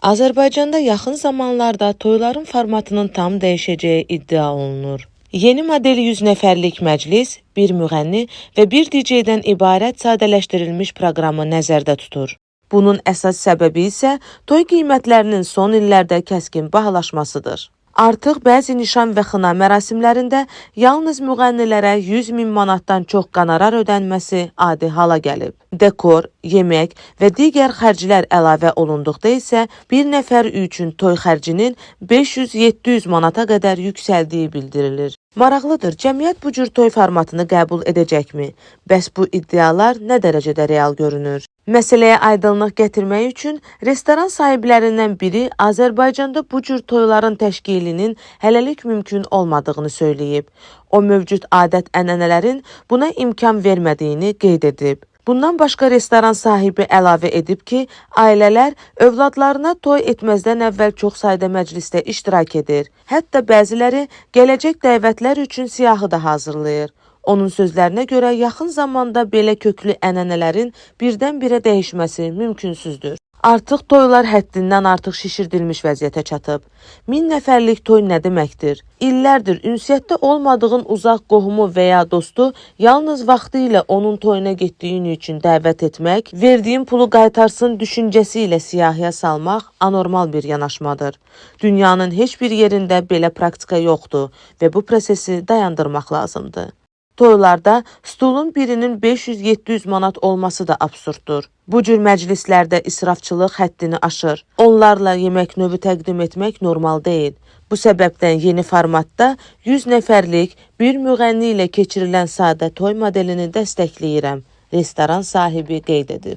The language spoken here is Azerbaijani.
Azərbaycanda yaxın zamanlarda toyların formatının tam dəyişəcəyi iddia olunur. Yeni model 100 nəfərlik məclis, bir müğənni və bir DJ-dən ibarət sadələşdirilmiş proqramı nəzərdə tutur. Bunun əsas səbəbi isə toy qiymətlərinin son illərdə kəskin bahalaşmasıdır. Artıq bəzi nişan və xına mərasimlərində yalnız müğənnilərə 100.000 manatdan çox qonorar ödənməsi adi hala gəlib. Dekor, yemək və digər xərclər əlavə olunduqda isə bir nəfər üçün toy xərcinin 500-700 manata qədər yüksəldiyi bildirilir. Maraqlıdır, cəmiyyət bu cür toy formatını qəbul edəcəkmi? Bəs bu iddialar nə dərəcədə real görünür? Məsələyə aydınlıq gətirmək üçün restoran sahiblərindən biri Azərbaycanda bu cür toyların təşkilinin hələlik mümkün olmadığını söyləyib. O mövcud adət-ənənələrin buna imkan vermədiyini qeyd edib. Bundan başqa restoran sahibi əlavə edib ki, ailələr övladlarına toy etməzdən əvvəl çox sayda məclisdə iştirak edir. Hətta bəziləri gələcək dəvətlər üçün siyahı da hazırlayır. Onun sözlərinə görə yaxın zamanda belə köklü ənənələrin birdən-birə dəyişməsi mümkünsüzdür. Artıq toylar həddindən artıq şişirdilmiş vəziyyətə çatıb. 1000 nəfərlik toy nə deməkdir? İllərdir ünsiyyətdə olmadığın uzaq qohumu və ya dostu yalnız vaxtı ilə onun toyuna getdiyin üçün dəvət etmək, verdiyin pulu qaytarsın düşüncəsi ilə siyahıya salmaq anormal bir yanaşmadır. Dünyanın heç bir yerində belə praktika yoxdur və bu prosesi dayandırmaq lazımdır. Toylarda stulun birinin 500-700 manat olması da absurddur. Bu cür məclislərdə israfçılıq həddini aşır. Onlarla yemək növü təqdim etmək normal deyil. Bu səbəbdən yeni formatda 100 nəfərlik bir müğənni ilə keçirilən sadə toy modelini dəstəkləyirəm, restoran sahibi qeyd edib.